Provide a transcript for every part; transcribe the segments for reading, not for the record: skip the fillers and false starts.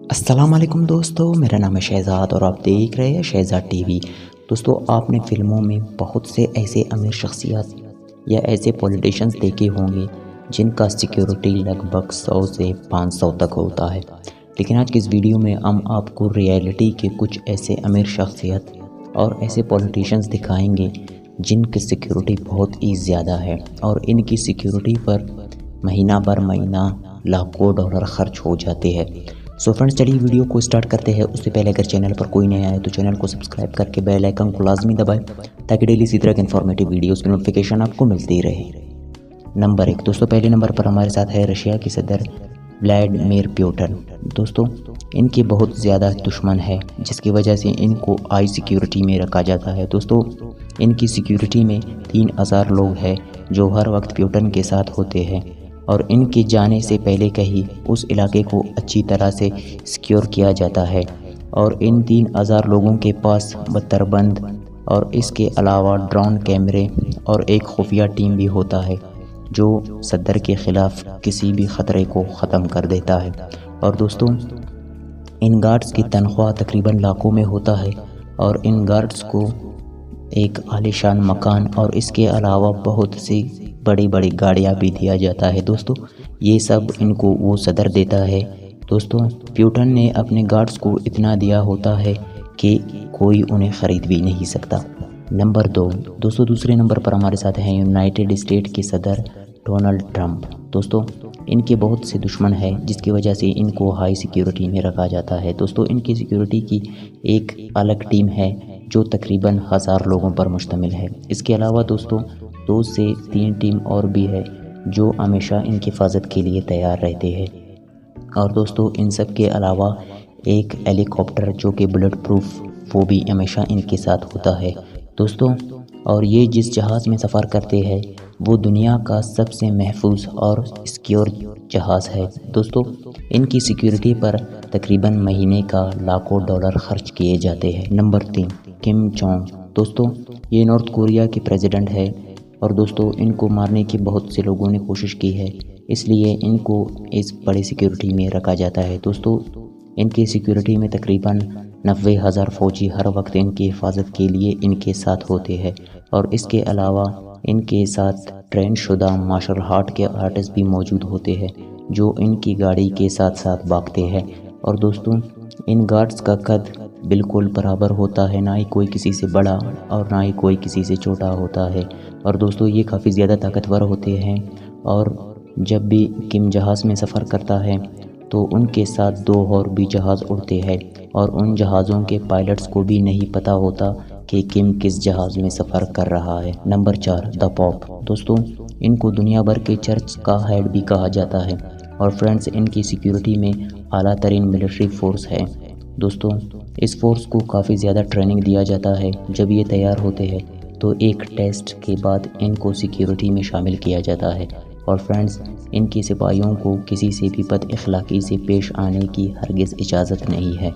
السلام علیکم دوستو، میرا نام ہے شہزاد اور آپ دیکھ رہے ہیں شہزاد ٹی وی۔ دوستو، آپ نے فلموں میں بہت سے ایسے امیر شخصیات یا ایسے پولیٹیشنز دیکھے ہوں گے جن کا سیکیورٹی لگ بھگ 100 سے 500 تک ہوتا ہے، لیکن آج کی اس ویڈیو میں ہم آپ کو ریئلٹی کے کچھ ایسے امیر شخصیات اور ایسے پولیٹیشنز دکھائیں گے جن کی سیکیورٹی بہت ہی زیادہ ہے اور ان کی سیکیورٹی پر مہینہ بر مہینہ لاکھوں ڈالر خرچ ہو جاتے ہیں۔ سو فرینڈز، چلیے ویڈیو کو سٹارٹ کرتے ہیں۔ اس سے پہلے اگر چینل پر کوئی نیا ہے تو چینل کو سبسکرائب کر کے بیل آئیکن کو لازمی دبائیں تاکہ ڈیلی اسی طرح کے انفارمیٹیو ویڈیوز کی نوٹیفیکیشن آپ کو ملتی رہے۔ نمبر 1 دوستو، پہلے نمبر پر ہمارے ساتھ ہے رشیا کے صدر ولاڈیمیر پوٹن۔ دوستو، ان کے بہت زیادہ دشمن ہے جس کی وجہ سے ان کو ہائی سیکیورٹی میں رکھا جاتا ہے۔ دوستو، ان کی سیکیورٹی میں 3000 لوگ ہیں جو ہر وقت پوٹن کے ساتھ ہوتے ہیں اور ان کے جانے سے پہلے کہیں اس علاقے کو اچھی طرح سے سیکیور کیا جاتا ہے اور ان 3000 لوگوں کے پاس بتر بند اور اس کے علاوہ ڈرون کیمرے اور ایک خفیہ ٹیم بھی ہوتا ہے جو صدر کے خلاف کسی بھی خطرے کو ختم کر دیتا ہے۔ اور دوستو، ان گارڈز کی تنخواہ تقریباً لاکھوں میں ہوتا ہے اور ان گارڈز کو ایک عالیشان مکان اور اس کے علاوہ بہت سی بڑی بڑی گاڑیاں بھی دیا جاتا ہے۔ دوستو، یہ سب ان کو وہ صدر دیتا ہے۔ دوستو، پوٹن نے اپنے گارڈز کو اتنا دیا ہوتا ہے کہ کوئی انہیں خرید بھی نہیں سکتا۔ نمبر 2 دوستو، دوسرے نمبر پر ہمارے ساتھ ہیں یونائٹڈ اسٹیٹ کے صدر ڈونلڈ ٹرمپ۔ دوستو، ان کے بہت سے دشمن ہیں جس کی وجہ سے ان کو ہائی سیکیورٹی میں رکھا جاتا ہے۔ دوستو، ان کی سیکیورٹی کی ایک الگ ٹیم ہے جو تقریباً 1000 لوگوں پر مشتمل ہے۔ اس کے علاوہ دوستو 2 سے 3 ٹیم اور بھی ہے جو ہمیشہ ان کی حفاظت کے لیے تیار رہتے ہیں۔ اور دوستو، ان سب کے علاوہ ایک ہیلی کاپٹر جو کہ بلٹ پروف، وہ بھی ہمیشہ ان کے ساتھ ہوتا ہے۔ دوستو، اور یہ جس جہاز میں سفر کرتے ہیں وہ دنیا کا سب سے محفوظ اور سیکیور جہاز ہے۔ دوستو، ان کی سیکیورٹی پر تقریباً مہینے کا لاکھوں ڈالر خرچ کیے جاتے ہیں۔ Number 3 Kim Jong. دوستو، یہ نارتھ کوریا کے پریزیڈنٹ ہے اور دوستو ان کو مارنے کی بہت سے لوگوں نے کوشش کی ہے، اس لیے ان کو اس بڑی سیکیورٹی میں رکھا جاتا ہے۔ دوستو، ان کی سیکیورٹی میں تقریباً 90,000 فوجی ہر وقت ان کی حفاظت کے لیے ان کے ساتھ ہوتے ہیں اور اس کے علاوہ ان کے ساتھ ٹرین شدہ مارشل آرٹ کے آرٹسٹ بھی موجود ہوتے ہیں جو ان کی گاڑی کے ساتھ ساتھ بھاگتے ہیں۔ اور دوستو، ان گارڈز کا قد بالکل برابر ہوتا ہے، نہ ہی کوئی کسی سے بڑا اور نہ ہی کوئی کسی سے چھوٹا ہوتا ہے۔ اور دوستو، یہ کافی زیادہ طاقتور ہوتے ہیں اور جب بھی کم جہاز میں سفر کرتا ہے تو ان کے ساتھ 2 اور بھی جہاز اڑتے ہیں اور ان جہازوں کے پائلٹس کو بھی نہیں پتہ ہوتا کہ کم کس جہاز میں سفر کر رہا ہے۔ نمبر 4 دا پوپ۔ دوستو، ان کو دنیا بھر کے چرچ کا ہیڈ بھی کہا جاتا ہے اور فرینڈز، ان کی سیکیورٹی میں اعلیٰ ترین ملٹری فورس ہے۔ دوستو، اس فورس کو کافی زیادہ ٹریننگ دیا جاتا ہے۔ جب یہ تیار ہوتے ہیں تو ایک ٹیسٹ کے بعد ان کو سیکیورٹی میں شامل کیا جاتا ہے اور فرینڈز، ان کے سپاہیوں کو کسی سے بھی بد اخلاقی سے پیش آنے کی ہرگز اجازت نہیں ہے۔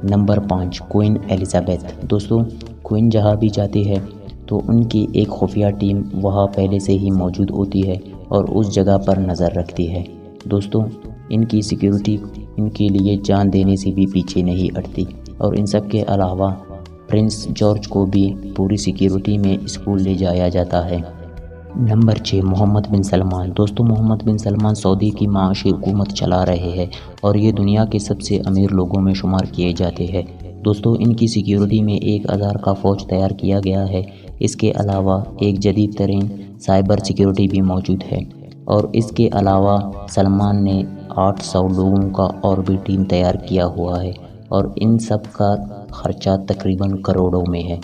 Number 5 queen Elizabeth. دوستو، کوئین جہاں بھی جاتے ہیں تو ان کی ایک خفیہ ٹیم وہاں پہلے سے ہی موجود ہوتی ہے اور اس جگہ پر نظر رکھتی ہے۔ دوستو، ان کی سیکیورٹی ان کے لیے جان دینے سے بھی پیچھے نہیں ہٹتی اور ان سب کے علاوہ پرنس جارج کو بھی پوری سیکیورٹی میں اسکول لے جایا جاتا ہے۔ نمبر 6 محمد بن سلمان۔ دوستو، محمد بن سلمان سعودی کی معاشی حکومت چلا رہے ہیں اور یہ دنیا کے سب سے امیر لوگوں میں شمار کیے جاتے ہیں۔ دوستو، ان کی سیکیورٹی میں 1000 کا فوج تیار کیا گیا ہے۔ اس کے علاوہ ایک جدید ترین سائبر سیکیورٹی بھی موجود ہے اور اس کے علاوہ سلمان نے 800 لوگوں کا اور بھی ٹیم تیار کیا ہوا ہے اور ان سب کا خرچہ تقریباً کروڑوں میں ہے۔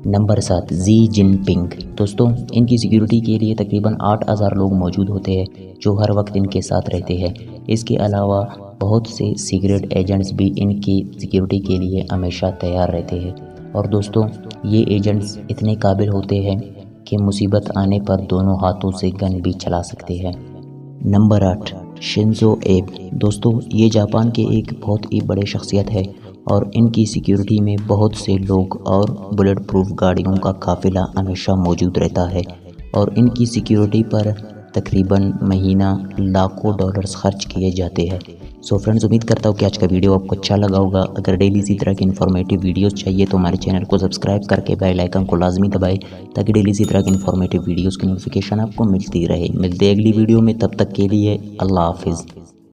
نمبر 7 شی جن پنگ۔ دوستو، ان کی سیکیورٹی کے لیے تقریباً 8000 لوگ موجود ہوتے ہیں جو ہر وقت ان کے ساتھ رہتے ہیں۔ اس کے علاوہ بہت سے سیکریٹ ایجنٹس بھی ان کی سیکیورٹی کے لیے ہمیشہ تیار رہتے ہیں اور دوستو، یہ ایجنٹس اتنے قابل ہوتے ہیں کہ مصیبت آنے پر دونوں ہاتھوں سے گن بھی چلا سکتے ہیں۔ نمبر 8 شنزو ایب۔ دوستو، یہ جاپان کے ایک بہت ہی بڑے شخصیت ہے اور ان کی سیکیورٹی میں بہت سے لوگ اور بلٹ پروف گاڑیوں کا قافلہ ہمیشہ موجود رہتا ہے اور ان کی سیکیورٹی پر تقریباً مہینہ لاکھوں ڈالرز خرچ کیے جاتے ہیں۔ سو فرینڈز امید کرتا ہوں کہ آج کا ویڈیو آپ کو اچھا لگا ہوگا. اگر ڈیلی اسی طرح کی انفارمیٹیو ویڈیوز چاہیے تو ہمارے چینل کو سبسکرائب کر کے بیل آئیکن کو لازمی دبائیں تاکہ ڈیلی اسی طرح کی انفارمیٹیو ویڈیوز کی نوٹیفیکیشن آپ کو ملتی رہے. ملتے ہیں اگلی ویڈیو میں، تب تک کے لیے اللہ حافظ.